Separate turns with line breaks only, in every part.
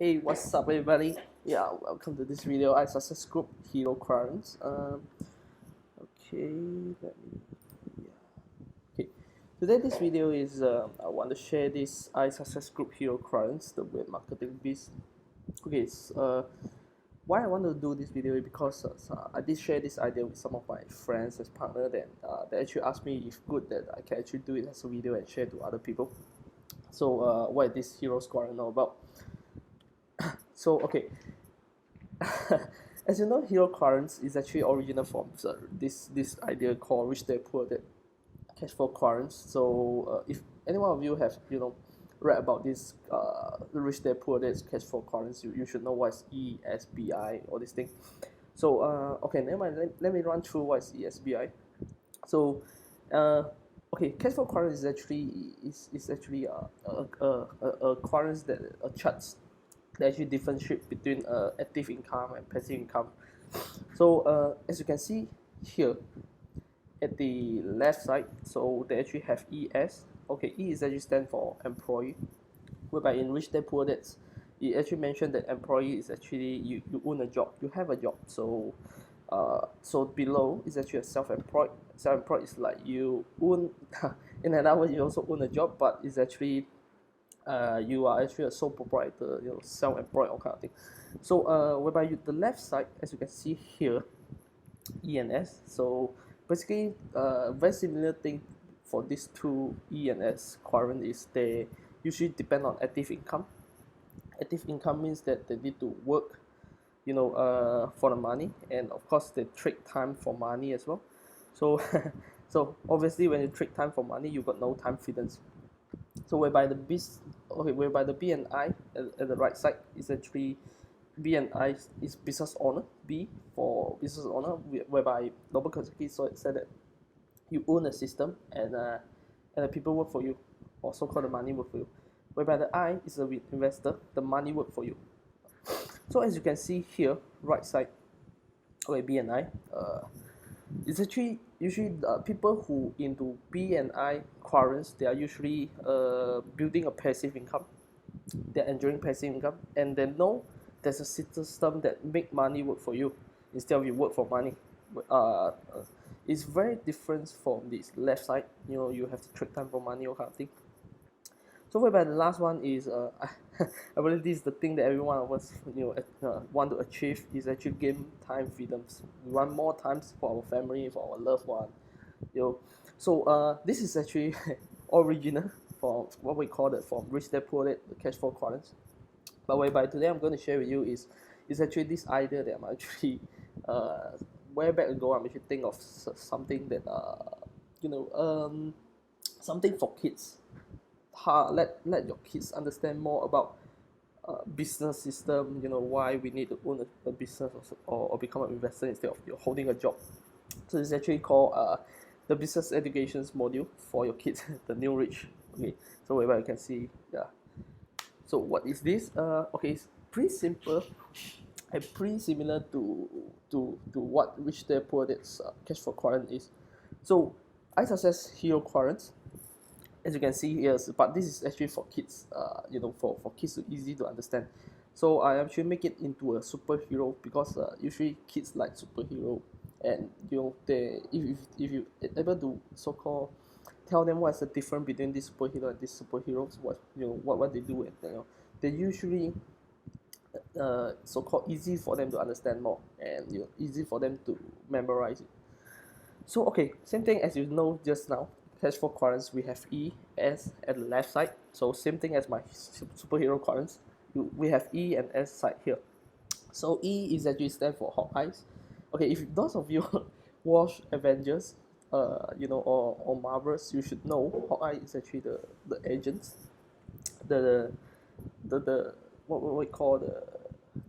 Hey, what's up, everybody? Yeah, welcome to this video. I success group hero currents. Okay, let me. Yeah. Okay, today this video is I want to share this I success group hero currents, the web marketing biz. Okay, why I want to do this video is because I did share this idea with some of my friends as partner. Then they actually asked me if good that I can actually do it as a video and share to other people. So what is this hero current all about? So okay, as you know, hero currents is actually original from this idea called rich dad poor dad cash flow quadrants. So if any one of you have read about this the rich dad poor dad cash flow quadrants, you should know what is ESBI, all these things. So okay, never mind. Let me run through what is ESBI. So okay, cash flow quadrant is actually a quadrant that charts that actually differentiate between active income and passive income. So as you can see here at the left side, so they actually have ES. Okay, E is actually stand for employee, whereby in rich dad poor dads, it actually mentioned that employee is actually you own a job, you have a job. So so below is actually a self-employed. Self-employed is like you own in another word, you also own a job, but it's actually you are actually a sole proprietor, self-employed or kind of thing. So whereby the left side, as you can see here, E and S. So basically, very similar thing for these two E and S quadrant is they usually depend on active income. Active income means that they need to work, for the money, and of course they trade time for money as well. So so obviously when you trade time for money, you got no time freedoms. So whereby the B and I at the right side is actually B and I is business owner. B for business owner, whereby Robert Kiyosaki said that you own a system, and the people work for you, or so called the money work for you. Whereby the I is the investor, the money work for you. So as you can see here, right side, okay, B and I, it's actually usually people who into B and I quadrants, they are usually building a passive income. They're enjoying passive income, and they know there's a system that make money work for you instead of you work for money. Uh, uh, it's very different from this left side. You have to trade time for money or kind of thing. So whereby the last one is I believe this is the thing that every one of us want to achieve, is actually gain time freedoms. We want more times for our family, for our loved one. you know so this is actually original for what we call it from rich dad poor dad, the cash flow quadrants. But whereby today I'm going to share with you is actually this idea that I'm actually uh way back ago, I'm actually think of something that you know um something for kids. Let your kids understand more about business system, why we need to own a business, or become an investor instead of you holding a job. So it's actually called the business educations module for your kids, the new rich. Okay, so whereby you can see, yeah. So what is this? Okay, it's pretty simple and pretty similar to what rich dad poor dad's cash flow quadrant is. So I success hero quadrants, as you can see here, but this is actually for kids, for kids to easy to understand. So I actually make it into a superhero because usually kids like superhero, and they if you able to so called tell them what's the difference between this superhero and these superheroes, what they do, and they usually so called easy for them to understand more, and easy for them to memorize it. So okay, same thing as you know just now. Cash flow quadrants, we have E, S at the left side. So same thing as my superhero quadrants. We have E and S side here. So E is actually stand for Hawkeyes. Okay, if those of you watch Avengers, or Marvels, you should know Hawkeye is actually the agents, the the what we call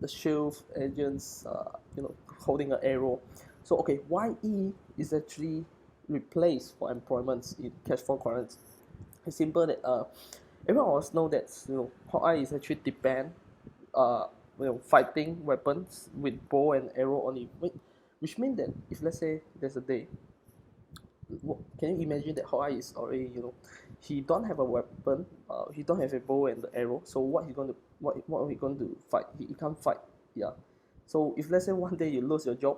the shield agents, holding an arrow. So okay, why E is actually replaced for employments in cash flow quadrants? It's simple that everyone always know that Hawkeye is actually depend uh fighting weapons with bow and arrow only, which means that if let's say there's a day, can you imagine that Hawkeye is already he don't have a weapon, he don't have a bow and the arrow, so what are he going to fight? He can't fight. Yeah. So if let's say one day you lose your job,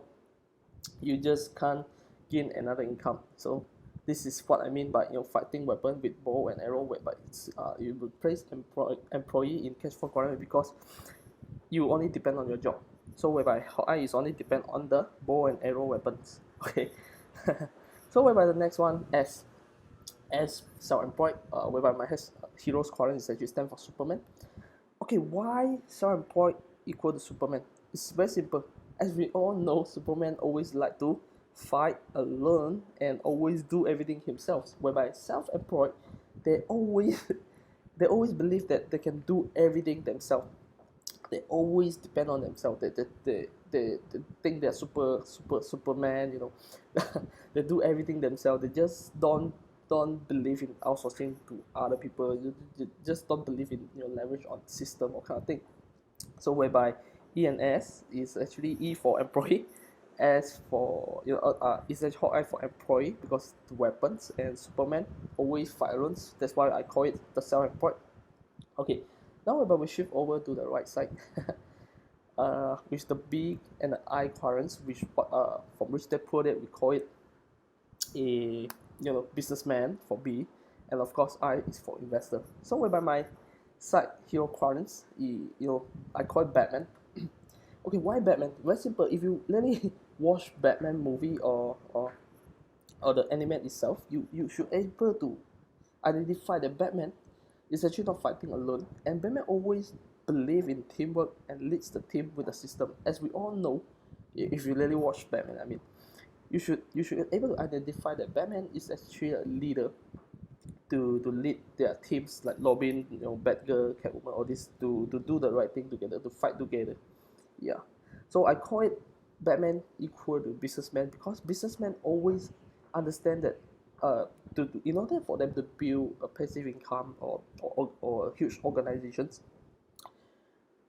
you just can't gain another income. So this is what I mean by fighting weapon with bow and arrow, whereby you replace employee in CashFlow Quadrant because you only depend on your job. So whereby Hawkeye is only depend on the bow and arrow weapons. Okay. So whereby the next one as self-employed, whereby my heroes quadrant is actually stand for Superman. Okay, why self-employed equal to Superman? It's very simple. As we all know, Superman always like to fight alone and always do everything himself. Whereby self-employed, they always they always believe that they can do everything themselves. They always depend on themselves. They think they're Superman. They do everything themselves. They just don't believe in outsourcing to other people. You just don't believe in leverage on system or kind of thing. So whereby E and S is actually E for employee, S for is actually Hawkeye for employee because the weapons, and Superman always fight alone. That's why I call it the self-employed. Okay, now whereby we shift over to the right side, with the B and the I quadrants, from which they put it, we call it a businessman for B, and of course I is for investor. So whereby my side hero quadrants, I call it Batman. Okay, why Batman? Very simple. If you really watch Batman movie or the anime itself, you should able to identify that Batman is actually not fighting alone, and Batman always believe in teamwork and leads the team with the system. As we all know, if you really watch Batman, I mean, you should able to identify that Batman is actually a leader to lead their teams like Robin, Batgirl, Catwoman, all this to do the right thing together, to fight together. Yeah. So I call it Batman equal to businessman because businessmen always understand that in order for them to build a passive income or huge organizations,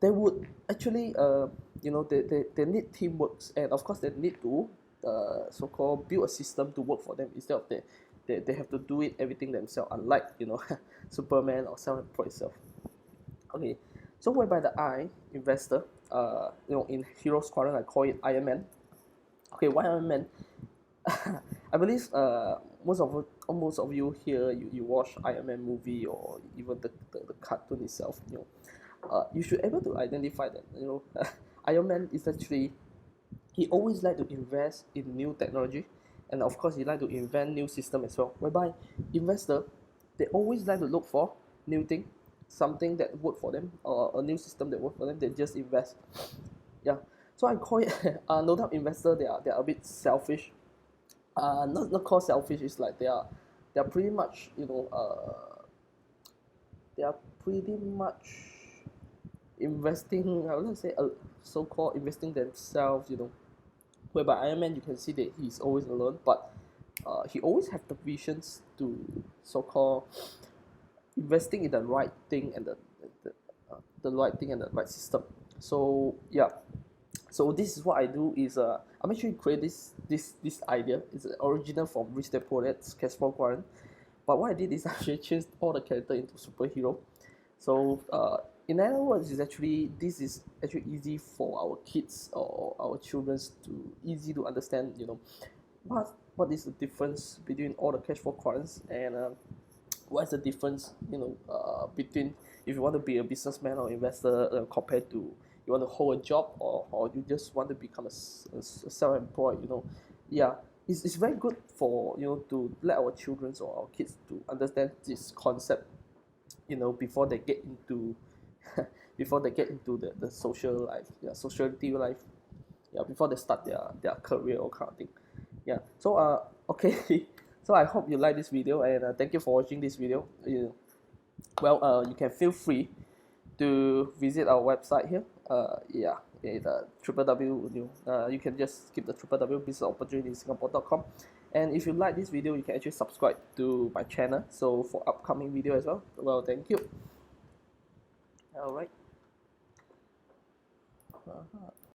they would actually they need teamwork, and of course they need to so-called build a system to work for them instead of they have to do it everything themselves, unlike Superman or self-employed itself. Okay, so whereby the I investor, in Heroes Quadrant I call it Iron Man. Okay, why Iron Man? I believe most of you here, you watch Iron Man movie or even the cartoon itself. You should able to identify that Iron Man is actually, he always like to invest in new technology, and of course he like to invent new system as well. Whereby investor, they always like to look for new thing, something that work for them or a new system that work for them. They just invest. Yeah. So I call it no doubt investor, they are a bit selfish. Not called selfish. It's like they are pretty much they are pretty much investing. I would say so-called investing themselves. Whereby Iron Man, you can see that he's always alone, but he always have the visions to so-called investing in the right thing and the right thing and the right system. So yeah. So this is what I do is I'm actually create this idea. It's original from Rich Dad Poor Dad's CashFlow Quadrant. But what I did is I actually changed all the character into superhero. So in other words, this is actually easy for our kids or our children to easy to understand. What is the difference between all the CashFlow quadrants, and what's the difference between if you want to be a businessman or investor compared to you want to hold a job, or you just want to become a self-employed. Yeah, it's very good for to let our children or our kids to understand this concept before they get into before they get into the social life, sociality life, before they start their career or kind of thing. Yeah, so okay. So I hope you like this video, and thank you for watching this video. You can feel free to visit our website here. Www. You can just skip the www.businessopportunitysingapore.com. And if you like this video, you can actually subscribe to my channel. So for upcoming video as well. Well, thank you. All right.